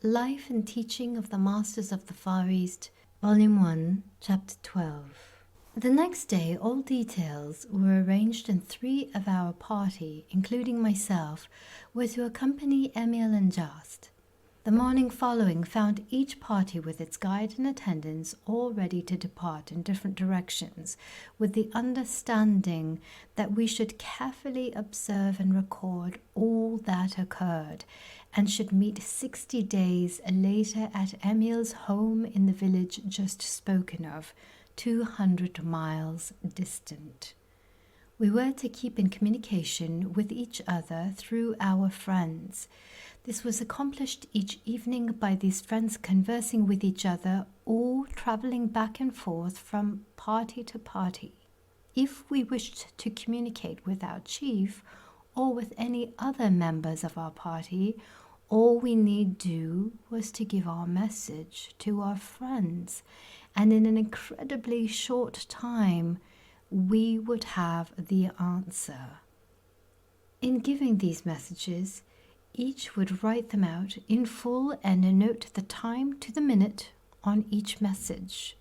Life and Teaching of the Masters of the Far East, Volume 1, Chapter 12. The next day, all details were arranged, and 3 of our party, including myself, were to accompany Emil and Just. The morning following found each party with its guide and attendants all ready to depart in different directions, with the understanding that we should carefully observe and record all that occurred, and should meet 60 days later at Emil's home in the village just spoken of, 200 miles distant. We were to keep in communication with each other through our friends. This was accomplished each evening by these friends conversing with each other, all travelling back and forth from party to party. If we wished to communicate with our chief or with any other members of our party, all we need do was to give our message to our friends, and in an incredibly short time we would have the answer. In giving these messages, each would write them out in full and note the time to the minute on each message.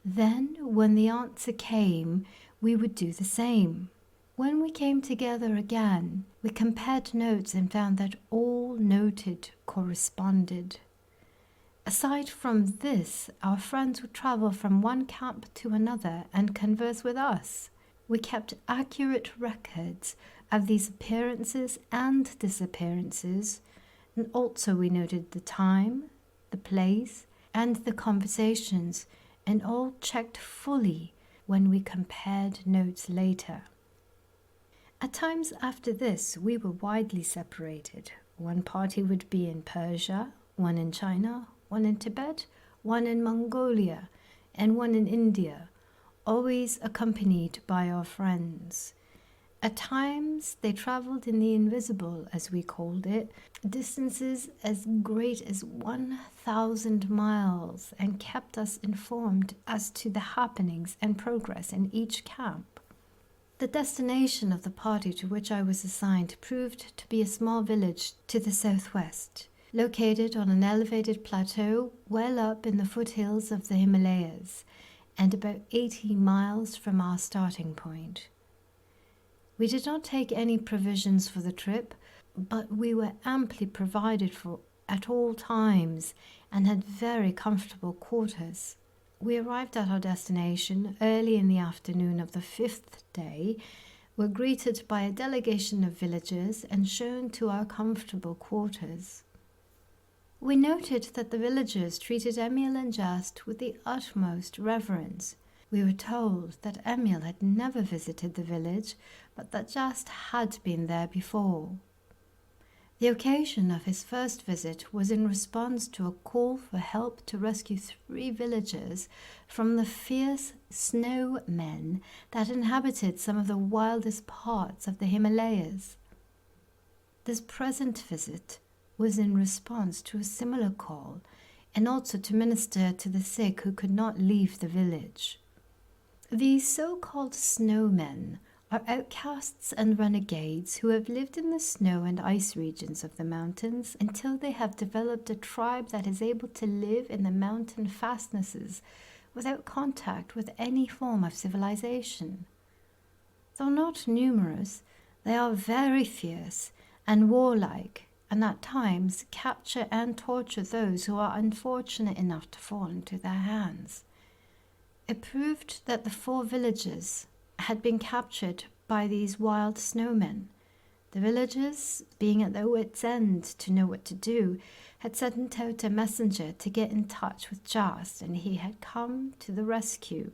Then, when the answer came, we would do the same. When we came together again, we compared notes and found that all noted corresponded. Aside from this, our friends would travel from one camp to another and converse with us. We kept accurate records of these appearances and disappearances, and also we noted the time, the place, and the conversations, and all checked fully when we compared notes later. At times after this, we were widely separated. One party would be in Persia, one in China, one in Tibet, one in Mongolia, and one in India, always accompanied by our friends. At times they travelled in the invisible, as we called it, distances as great as 1,000 miles, and kept us informed as to the happenings and progress in each camp. The destination of the party to which I was assigned proved to be a small village to the southwest, located on an elevated plateau well up in the foothills of the Himalayas, and about 80 miles from our starting point. We did not take any provisions for the trip, but we were amply provided for at all times and had very comfortable quarters. We arrived at our destination early in the afternoon of the 5th day, were greeted by a delegation of villagers and shown to our comfortable quarters. We noted that the villagers treated Emil and Just with the utmost reverence. We were told that Emil had never visited the village, but that Just had been there before. The occasion of his first visit was in response to a call for help to rescue 3 villagers from the fierce snow men that inhabited some of the wildest parts of the Himalayas. This present visit was in response to a similar call, and also to minister to the sick who could not leave the village. These so-called snowmen are outcasts and renegades who have lived in the snow and ice regions of the mountains until they have developed a tribe that is able to live in the mountain fastnesses without contact with any form of civilization. Though not numerous, they are very fierce and warlike, and at times capture and torture those who are unfortunate enough to fall into their hands. It proved that the 4 villagers had been captured by these wild snowmen. The villagers, being at their wits' end to know what to do, had sent out a messenger to get in touch with Just, and he had come to the rescue,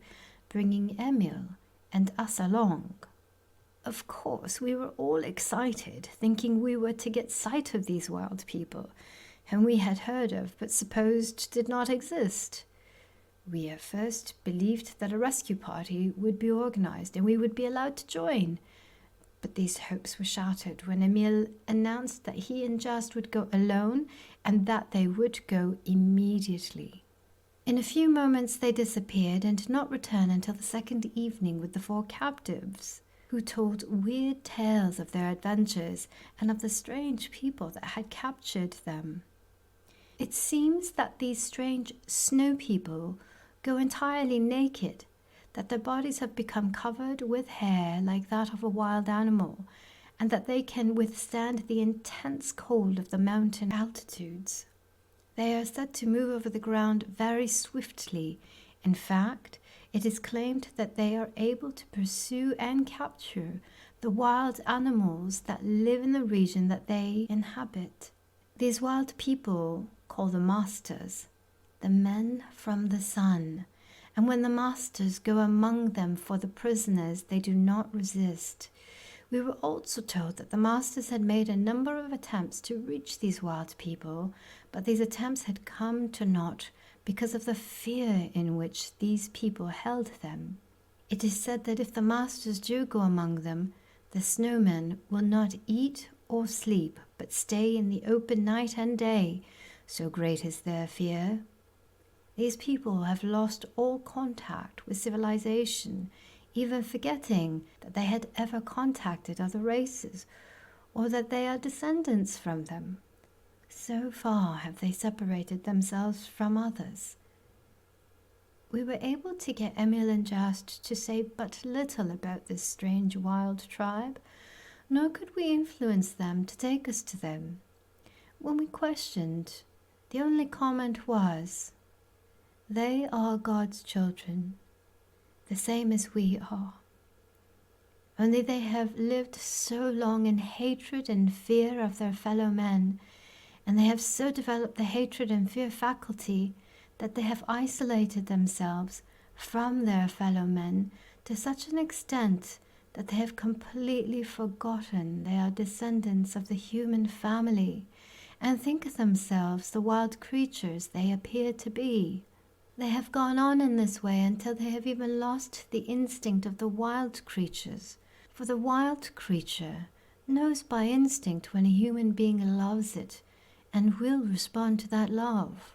bringing Emil and us along. Of course, we were all excited, thinking we were to get sight of these wild people, whom we had heard of but supposed did not exist. We at first believed that a rescue party would be organized and we would be allowed to join. But these hopes were shattered when Emil announced that he and Just would go alone and that they would go immediately. In a few moments they disappeared and did not return until the second evening with the 4 captives, who told weird tales of their adventures and of the strange people that had captured them. It seems that these strange snow people go entirely naked, that their bodies have become covered with hair like that of a wild animal, and that they can withstand the intense cold of the mountain altitudes. They are said to move over the ground very swiftly. In fact, it is claimed that they are able to pursue and capture the wild animals that live in the region that they inhabit. These wild people call the masters the men from the sun, and when the masters go among them for the prisoners, they do not resist. We were also told that the masters had made a number of attempts to reach these wild people, but these attempts had come to naught because of the fear in which these people held them. It is said that if the masters do go among them, the snowmen will not eat or sleep, but stay in the open night and day, so great is their fear. These people have lost all contact with civilization, even forgetting that they had ever contacted other races, or that they are descendants from them. So far have they separated themselves from others. We were able to get Emil and Just to say but little about this strange wild tribe, nor could we influence them to take us to them. When we questioned, the only comment was, "They are God's children, the same as we are. Only they have lived so long in hatred and fear of their fellow men, and they have so developed the hatred and fear faculty that they have isolated themselves from their fellow men to such an extent that they have completely forgotten they are descendants of the human family and think themselves the wild creatures they appear to be. They have gone on in this way until they have even lost the instinct of the wild creatures, for the wild creature knows by instinct when a human being loves it and will respond to that love.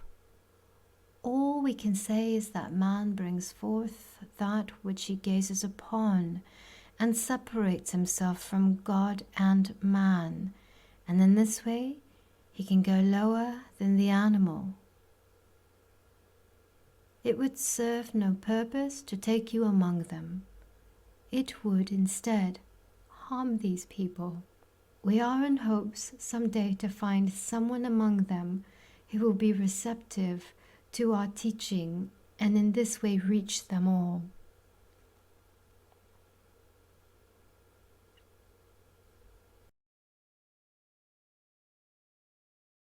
All we can say is that man brings forth that which he gazes upon and separates himself from God and man, and in this way he can go lower than the animal. It would serve no purpose to take you among them. It would instead harm these people. We are in hopes someday to find someone among them who will be receptive to our teaching and in this way reach them all.